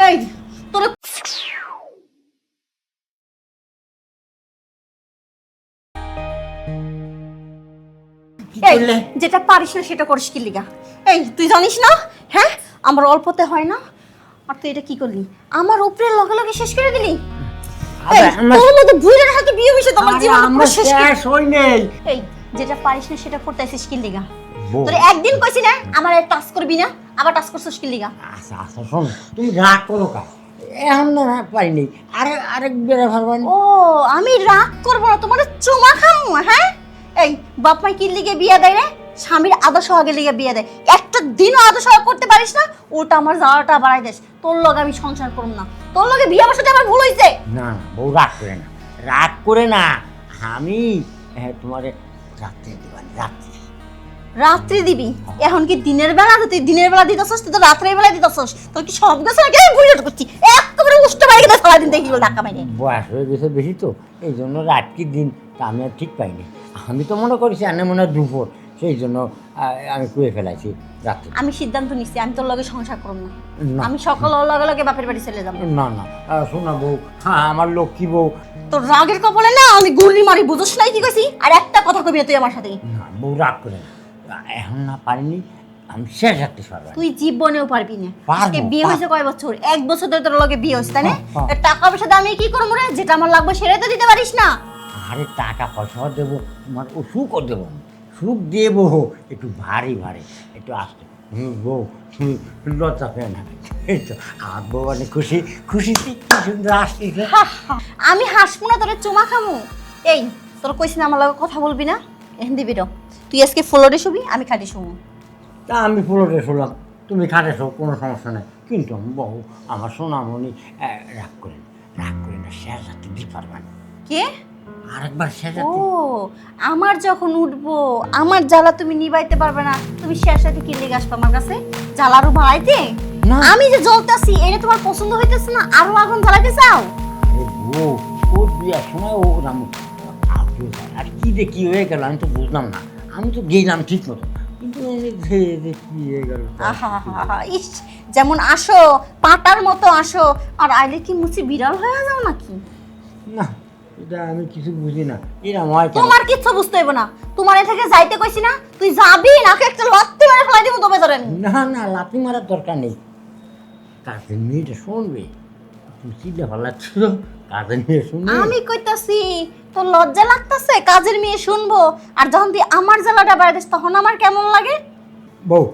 এই তোর এই যেটা পারিস না সেটা করিস কি লিগা? এই তুই জানিস না, হ্যাঁ আমার অল্পতে হয় না, আর তুই এটা কি করলি? আমার উপরে লগে লগে শেষ করে দিলি। তোর মতো বুইড়ার সাথে বিয়ে হইছে তোমার জীবন পুরো শেষ হই নাই। এই যেটা পারিস না সেটা করতে আইছিস কি লিগা? তোর একদিন কইছি না আমার টাচ করবি না, আবার টাচ করছিস কি লিগা? আচ্ছা আচ্ছা শোন, তুমি রাগ করো কা, এখন না পারিনি, আরেক বেড়া ভাববানি। ও আমি রাগ করব না, তোমার চুমা খামু। হ্যাঁ এই বাপ মাই কি লিগে বিয়া দেয় রে? স্বামীর আদর সহগে লিগে বিয়া দেয়। একটা দিনও আদর সহগ করতে পারিস না, ওটা আমার জ্বালাটা বাড়াই দেস। তোর লগে আমি সংসার করব না, তোর লগে বিয়া বসাতে আমার ভুল হইছে। না না বউ রাগ করে না, রাগ করে না। আমি তোমারে রাত্রে দিবানি, রাত্রি দিবি? এখন কি দিনের বেলা? তুই দিনের বেলা দিতেছস, তুই তো রাত্রের বেলা দিতেছস। তোর কি সব গেছে নাকি? আমি বুঝতে করছি একেবারে উষ্ট বাড়ি গেছে সারাদিন দেখি ধাক্কা মাইনে। বয়স হয়ে গেছে বেশি তো, এই জন্য রাত কি দিন তা আমি আর ঠিক পাইনি। আমি তো মনে করেছি আনে মনে হয় দুপুর, সেই জন্য আমি কুয়ে ফেলাইছি রাত্রে। আমি সিদ্ধান্ত নিচ্ছি আমি তোর লগে সংসার করব না। আমি সকাল লগে লগে বাপের বাড়ি চলে যাব। না না শোনা বউ, হ্যাঁ আমার লক্ষ্মী বউ। তোর রাগের কপালে না আমি গুলি মারি, বুঝছ নাই কি কইছি? আর একটা কথা কবি না তুই আমার সাথে। না বউ রাগ করে না, এখন না পারিনি, আমি শেষ রাখতে পারবো। তুই জীবনেও পারবি না। আজকে বিয়ে হয়েছে কয় বছর? 1 বছর ধরে তোর লগে বিয়ে হচ্ছে, তাই না? টাকা পয়সা দিয়ে আমি কি করবো রে? যেটা আমার লাগবে সেটাই তো দিতে পারিস না। আরে টাকা পয়সা দেবো, তোমার ও সুখও দেবো, সুখ দেবো একটু ভারী ভারী, একটু আসতে। বউ তুমি লজ্জা পেয়ে না, এই তো আমার বউ অনেক খুশি, খুশিতে কি সুন্দর আসতেছে। আমি হাসবো না, তোর চুমা খামু। এই তোর কইছি না আমার লগে কথা বলবি না, এখন দিবি র। তুই আজকে ফ্লোরে শুবি, আমি খাটি শুবো। তা আমি ফ্লোরে শুলাম, তুমি খাটে শো, কোনো সমস্যা নেই। কিন্তু বউ আমার সোনামণি রাগ করে না, শেষ রাতে দিতে পারবে না। কে? আরেকবার শেষ ও রাতে। আমার যখন উঠবো, আমার জ্বালা তুমি নিবাইতে পারবে না, তুমি শেষ রাতে কি লেগে আসবে আমার কাছে জ্বালারও বাড়াইতে? না আমি যে জ্বলতেছি এটা তোমার পছন্দ হইতেছে না, আরো আগুন জ্বালাইতে চাও? বউ ও বিয়ার সময় ও রাম আর কি যে কি হয়ে গেল আমি তো বুঝলাম না। আমি তো গেলাম ঠিক মতো, কিন্তু কি হয়ে গেল। ইস যেমন আসো পাটার মতো আসো, আর আইলে কি মুচি বিড়াল হয়ে যাও নাকি? না এটা আমি কিছু বুঝি না, এরা হয় কেন? তোমার কিচ্ছু বুঝতে হইব না, তোমার এ থেকে যাইতে কইছি না, তুই যাবি নাকি একটা লাত্তি মেরে ফেলাই দিব তবে ধরেন। না না লাথি মারার দরকার নেই, কাজের মেয়েটা শুনবে। তুমি চিল্লা ভালো লাগছিল, কাজের মেয়ে শুনবে। আমি কইতাছি তোর লজ্জা লাগতাছে কাজের মেয়ে শুনবো, আর যখন তুই আমার জ্বালাটা বাড়াইছিস তখন আমার কেমন লাগে? বউ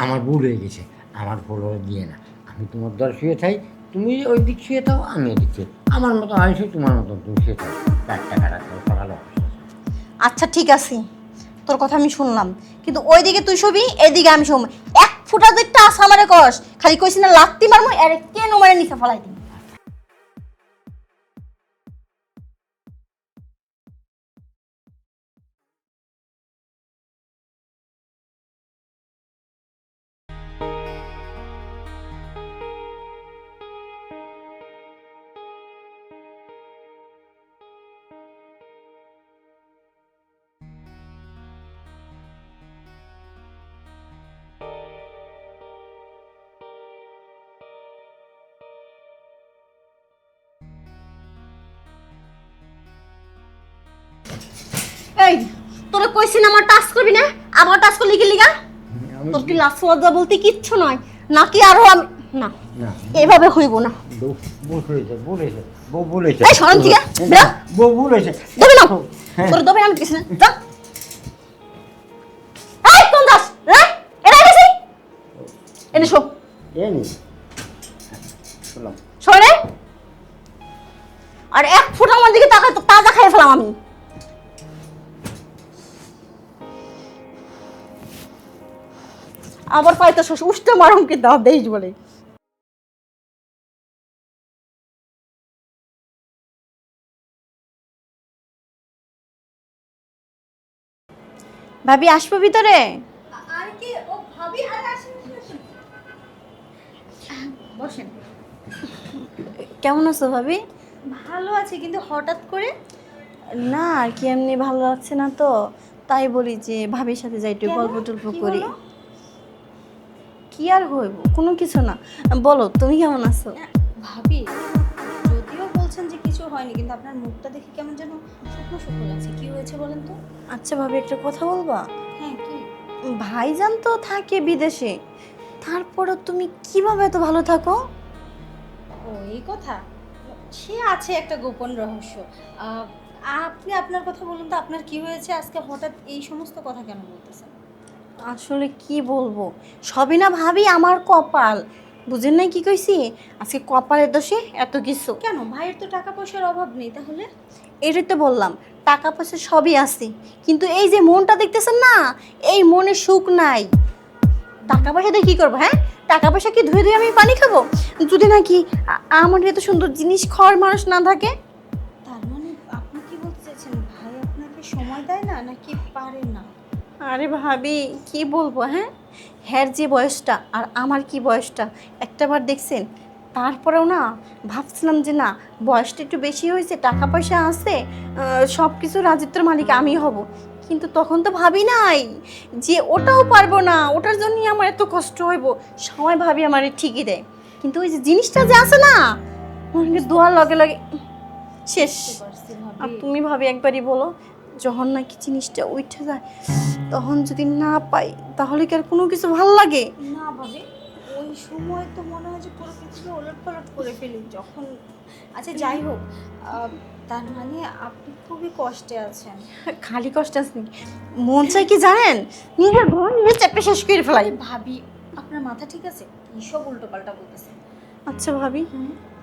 আমার ভুল হয়ে গেছে, আমার ভুল হয়ে দিয়ে না। আমি তোমার দর শুয়ে থাই, তুমি ওই দিক শুয়ে থাও, আমি ওই দিক শুয়ে, আমার মতো হয়েছে তোমার মতো তুমি শুয়ে থাও। 4 টাকা রাখো ভালো। আচ্ছা ঠিক আছে, তোর কথা আমি শুনলাম, কিন্তু ওইদিকে তুই শুবি, এদিকে আমি শুব। 1 ফুটা দিকটা আস আমারে কস, খালি কইছি না লাত্তি মারমু, আরে কেন মারে নিচে ফলাই দিই। এই তোরে কইছি না আমার টাচ করবি না, আবার টাচ করলি কি লিগা? তোর কি লাজ লজ্জা বলতে কিচ্ছু নাই নাকি? আরো আমি না এভাবে হইব না। এই শরম থেকে বেরা, দবে না তোর দবে আমি কিছু না যা। এই কোন দাস রে? এরা গেছি এনে শো সরে, আর 1 ফুট আমার দিকে তাকায় তো তাজা খাইয়ে ফেলাম আমি। আবার পাইতে শোষ উষ্ঠ মারম কি দাও দেশ বলে। ভাবি আসবো ভিতরে? আর কি ও ভাবি আর আসেন বসেন। কেমন আছো ভাবি? ভালো আছে, কিন্তু হঠাৎ করে? না আর কি এমনি ভালো লাগছে না তো, তাই বলি যে ভাবির সাথে যাই একটু গল্প টল্প করি। হলো? কি আর হইব, কোনো কিছু না। বলো তুমি কেমন আছো? ভাবি, যদিও বলছেন যে কিছু হয়নি, কিন্তু আপনার মুখটা দেখে কেমন যেন শুকনো শুকনো লাগছে। কি হয়েছে বলেন তো? আচ্ছা ভাবি, একটা কথা বলবা? হ্যাঁ, কি? ভাইজান তো থাকে বিদেশে, তারপরে তুমি কিভাবে এত ভালো থাকো? ও, এই কথা। সে আছে একটা গোপন রহস্য। আহ, আপনি আপনার কথা বলুন তো, আপনার কি হয়েছে আজকে হঠাৎ এই সমস্ত কথা কেন বলতেছেন? আসলে কি বলবো, সবই না ভাবি আমার কপাল। বুঝেন নাই কি কইছি? আজকে কপালের দোষে এত কিছু। কেন, ভাইয়ের তো টাকা পয়সার অভাব নেই তাহলে? এটাই তো বললাম, টাকা পয়সা সবই আছে, কিন্তু এই যে মনটা দেখতেছেন না, এই মনে সুখ নাই। টাকা পয়সা দিয়ে কি করবো? হ্যাঁ, টাকা পয়সা কি ধুয়ে ধুয়ে আমি পানি খাবো? যদি নাকি আমার এত সুন্দর জিনিস খাওয়ার মানুষ না থাকে। তার মানে আপনি কি বলতে চাইছেন, ভাই আপনাকে সময় দেয় না নাকি পারে না? আরে ভাবি কি বলবো, হ্যাঁ, হ্যার যে বয়সটা আর আমার কি বয়সটা একটাবার দেখছেন? তারপরেও না ভাবছিলাম যে না, বয়সটা একটু বেশি হয়েছে, টাকা পয়সা আছে, সব কিছু রাজত্বের মালিক আমি হব। কিন্তু তখন তো ভাবি নাই যে ওটাও পারবো না, ওটার জন্যই আমার এত কষ্ট হইব। সবাই ভাবি আমার ঠিকই দেয়, কিন্তু ওই যে জিনিসটা যে আছে না, আমাকে দোয়ার লগে লগে শেষ। বুঝতে পারছি আর ভাবি। তুমি ভাবি একবারই বলো, যখন নাকি জিনিসটা উঠে যায়, তখন যদি না পাই তাহলে কি আর কোনো কিছু ভাল লাগে? না ভাবি, ওই সময় তো মনে হয় যে পুরো পৃথিবী ওলটপালট করে ফেলি যখন। আচ্ছা যাই হোক, তার মানে আপনি খুবই কষ্টে আছেন। খালি কষ্ট আছে নাকি? মন চাই কি জানেন, নিজের ঘর নিজে চেপে শেষ করে ফেলাই। আরে ভাবি, আপনার মাথা ঠিক আছে? কি সব উল্টো পাল্টা বলতেছেন? আচ্ছা ভাবি,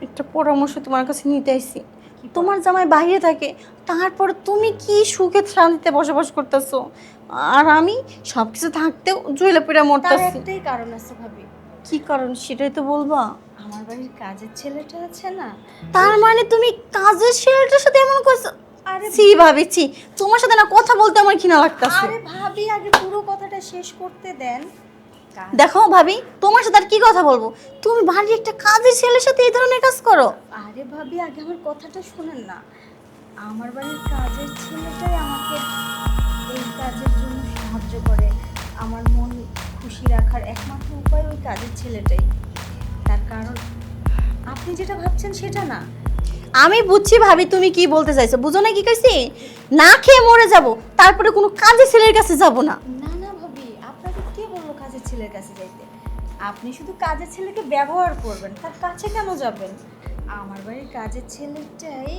একটা পরামর্শ তোমার কাছে নিতে আইছি। কি তোমার জামাই বাইরে থাকে, তারপর তুমি কি সুখে শান্তিতে বসবাস করতেছো, আর আমি সব কিছু থাকতেও জুয়েলে পুরা তার মরতেছি। একটাই কারণ আছে ভাবি। কি কারণ সেটাই তো বলবা। আমার বাড়ির কাজের ছেলেটা আছে না। তার মানে তুমি কাজের ছেলেটার সাথে এমন করছো? আরে ছি ভাবিছি, তোমার সাথে না কথা বলতে আমার ঘৃণা লাগতাছে। আরে ভাবি, আগে পুরো কথাটা শেষ করতে দেন। দেখো ভাবি, তোমার সাথে আর কি কথা বলবো, তুমি বাড়ির একটা কাজের ছেলের সাথে এই ধরনের কাজ করো? আরে ভাবি, আগে আমার কথাটা শুনেন না। আমার বাড়ির কাজের ছেলেটাই আমাকে এই কাজের জন্য সাহায্য করে। আমার মন খুশি রাখার একমাত্র উপায় ওই কাজের ছেলেটাই। তার কারণ আপনি যেটা ভাবছেন সেটা না। আমি বুঝছি ভাবি তুমি কি বলতে চাইছো, বুঝো না কি কইছি? না খেয়ে মরে যাব, তারপরে কোনো কাজের ছেলের কাছে যাব না। না না ভাবি, আপনাকে কে বললো কাজের ছেলের কাছে যাইতে? আপনি শুধু কাজের ছেলেকে ব্যবহার করবেন, তার কাছে কেন যাবেন? আমার বাড়ির কাজের ছেলেটাই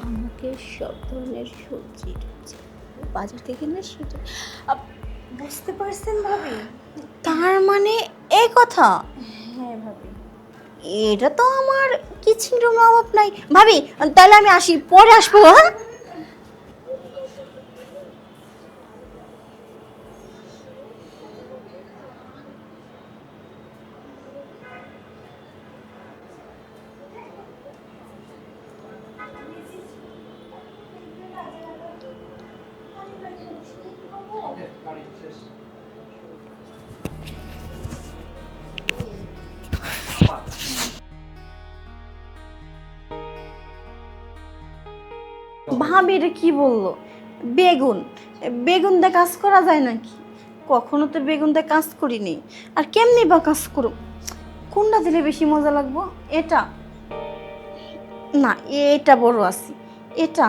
আমাকে সব ধরনের সবজি টবজি বাজার থেকে না সেটা বুঝতে পারছেন ভাবি? তার মানে এই কথা? হ্যাঁ ভাবি। এটা তো আমার কিচেন রুমে অভাব নাই ভাবি। তাহলে আমি আসি, পরে আসবো, হ্যাঁ? ভাবি এটা কি বললো? বেগুন, বেগুন দিয়ে কাজ করা যায় নাকি? কখনো তো বেগুন দিয়ে কাজ করিনি, আর কেমনি বা কাজ করো? কোনটা দিলে বেশি মজা লাগবো? এটা না, এটা বড় আছে, এটা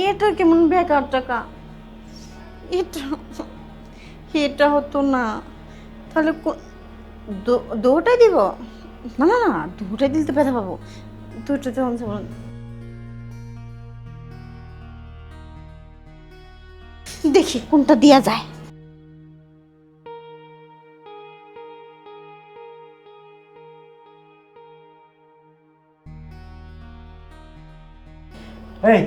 এটা কেমন বেকার টাকা, এটা এটা হতো না। তাহলে দুটাই দিব? না না না, দুটাই দিলে তো ব্যথা পাবো, দুটোতে বলুন। দেখি কোনটা দেয়া যায়। এই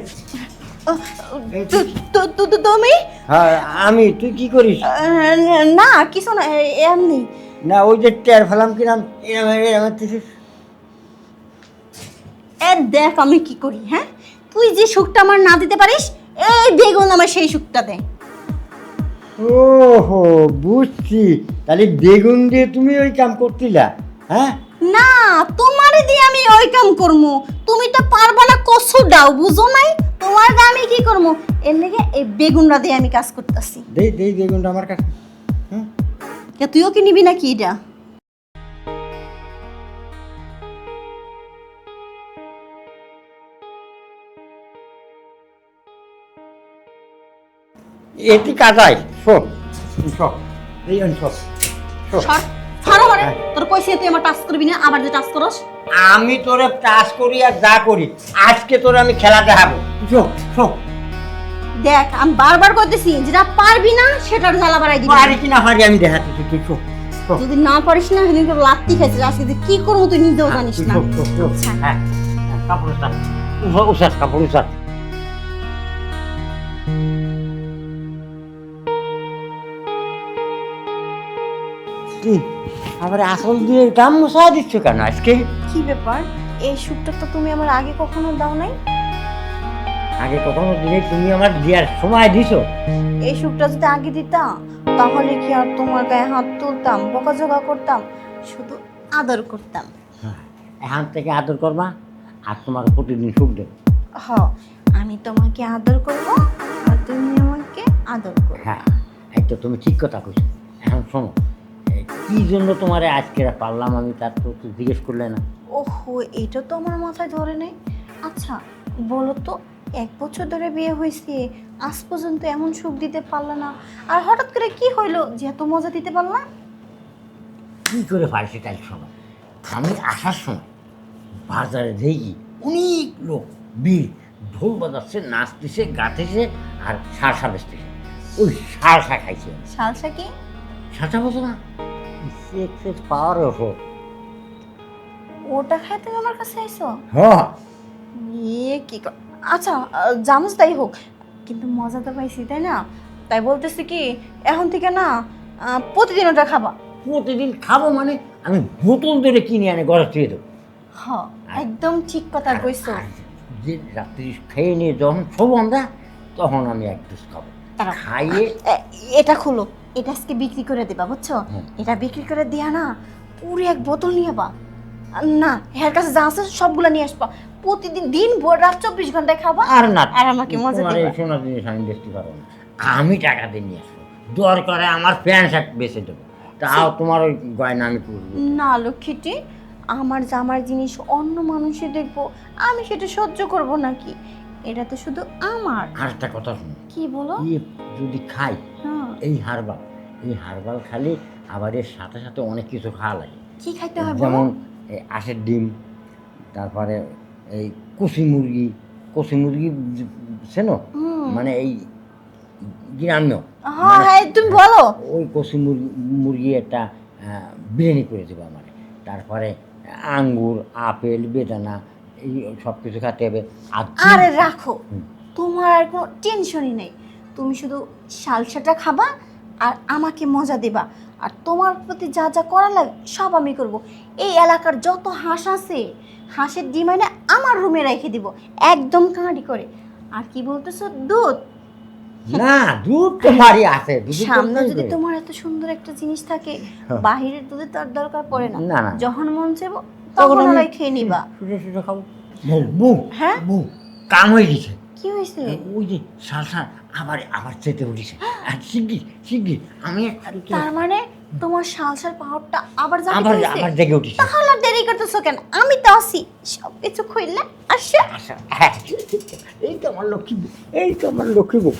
এই তুই- তুমি? হ্যাঁ আমি, তুই কি করিস? না কিছু না, এমনি। না ওই যে টের ফেলাম কিরাম এরম এরম করতেছিস। দেখ আমি কি করি, হ্যাঁ? তুই যে সুখটা আমার না দিতে পারিস, এই বেগুন আমার সেই সুখটা দেয়। ওহো, বুঝছি, তাহলে বেগুন দিয়ে তুমি ওই কাম করতিলা? হ্যাঁ না, তোমারে দিয়ে আমি ওই কাম করবো, তুমি তো পারবা না, কসু দাও, বুঝো নাই? তোমার দিয়ে আমি কি করবো? এর লেগে এই বেগুনটা দিয়ে আমি কাজ করতেছি। দেই দেই বেগুনটা আমার কাছে। হ্যাঁ তুইও কি নিবি নাকি এটা? এটি কাজাই শোন শোন এই শোন শোন সর সর আমারে তোর কইছি তুই আমার টাচ করবি না আবার যে টাচ করস আমি তোরে টাচ করি আর যা করি আজকে তোরে আমি খেলা দেখাবো শোন শোন দেখ আমি বারবার কইতেছি যেটা পারবি না সেটার জ্বালা বাড়াই দিবি পারি কি না পারি আমি দেখাচ্ছি তুই শোন শোন যদি না পারিস না সেদিন তোর লাত্তি খাইছিস আজকে যে কি করবো তুই নিজেও জানিস না আচ্ছা। হ্যাঁ কাপড় উসার উসার কাপড় উসার কি আবার আসল দিয়ে গাম মশা দিচ্ছ কেন আজকে কি ব্যাপার এই স্যুটটা তো তুমি আমার আগে কখনো দাও নাই? আগে কখনো দিনে তুমি আমার দেওয়ার সময় দিছো এই স্যুটটা যদি আগে দিতাম তাহলে কি আর তোমার গায়ে হাত তুলতাম, বকাঝকা করতাম? শুধু আদর করতাম। এখান থেকে আদর করবা আর তোমার প্রতিদিন সুখ দেবো হ, আমি তোমাকে আদর করব আর তুমি আমাকে আদর করবে। হ্যাঁ এই তো তুমি ঠিক কথা কইছো এখন শোনো এই কি জন্য তোমারে আজকে পারলাম আমি তার তো একটু জিজ্ঞেস করলে না ওহো, এটা তো আমার মাথায় ধরে নেই। আচ্ছা বলো তো, 1 বছর ধরে বিয়ে হয়েছে, আজ পর্যন্ত এমন সুখ দিতে পারলা না, আর হঠাৎ করে কি হইলো যে এত মজা দিতে পারলা? কি করে পারি সেটাই শোনো আমি আসার সময় বাজারে দেখি অনেক লোক বীর ঢোল বাজাচ্ছে নাচতেছে গাতেছে আর সারসা বেচতেছে ওই সারসা খাইছে সালসা কি? সারসা বোঝো না সেক্সেস পাওয়ার ওঠো ওটা খাই তুমি আমার কাছে আইছো? হ্যাঁ কি আচ্ছা, জামুস তাই হোক, কিন্তু মজা তো পাইছি তাই না? তাই বলতেছি কি এখন থেকে না প্রতিদিন ওটা খাবা। প্রতিদিন খাবো মানে আমি বোতল ধরে কিনে আনে ঘরে থুয়ে দেবো হ, একদম ঠিক কথা কইছো। আর যে রাত্রি খেয়ে নিয়ে যখন শোবো আমরা তখন আমি এক পিস খাবো দাঁড়াও, খাইয়ে এটা খুলো, এটা আজকে বিক্রি করে দিবা বুঝছো? হুম। এটা বিক্রি করে দিয়া না পুরো 1 বোতল নিয়ে বা না, এর কাছে যা আছে সবগুলা নিয়ে আসবা, প্রতিদিন দিন ভোর রাত 24 ঘন্টায় খাবা আর না আর আমাকে মজা তোমার দিবা। এই সোনার জিনিস আমি বেচতে পারবো না আমি টাকা দিয়ে নিয়ে আসবো দরকারে আমার প্যান্ট শার্ট বেচে দেবো তাও তোমার ওই গয়না আমি করবো না লক্ষ্মীটি, আমার জামার জিনিস অন্য মানুষে দেখবো, আমি সেটা সহ্য করব নাকি? এটা তো শুধু আমার। আর একটা কথা শুনো কি বলো? যদি খাই হ্যাঁ, এই হারবাল খালি আবার এর সাথে সাথে অনেক কিছু খাওয়া লাগে কি খাইতে হয় বলো? যেমন এই আঁশের ডিম তারপরে এই কষি মুরগি চেনো হুম। মানে এই গ্রাম্য হ্যাঁ হ্যাঁ, তুমি বলো। ওই কষি মুরগি একটা বিরিয়ানি করে দেবো আমার তারপরে আঙ্গুর আপেল বেদানা এই সব কিছু খেতে হবে আর আরে রাখো, হুম। তোমার আর কোনো টেনশনই নেই, তুমি শুধু সালসাটা খাবা আর আমাকে মজা দেবা, আর তোমার প্রতি যা যা করা লাগে সব আমি করব। এই এলাকার যত হাঁস আছে হাঁসের ডিম এনে আমার রুমে রেখে দিব একদম কাঁড়ি করে। আর কি বলতেছো, দুধ? না দুধ তো বাড়ি আছে দুধের সামনে দরকার যদি নেই। তোমার এত সুন্দর একটা জিনিস থাকে, হ্যাঁ। বাহিরের দুধের তো আর দরকার পড়ে না, না, না। যখন মন চাইবো তখন তখন আমি ওরাই খেয়ে নিবা। শুধু খাবো বউ হ্যাঁ? বউ কাম হয়ে গেছে কি হয়েছে? ওই যে সালসা আবার চেতে উঠেছে আর শিগগির আমি তার মানে তোমার সালসার পাহাড়টা আবার জাগিতে আবার হয়েছে? আবার জেগে উঠেছে তাহলে আর দেরি করতেছো কেন? আমি তো আছি, সব কিছু খুইলে আসে। আচ্ছা হ্যাঁ এই তো আমার লক্ষ্মী বউ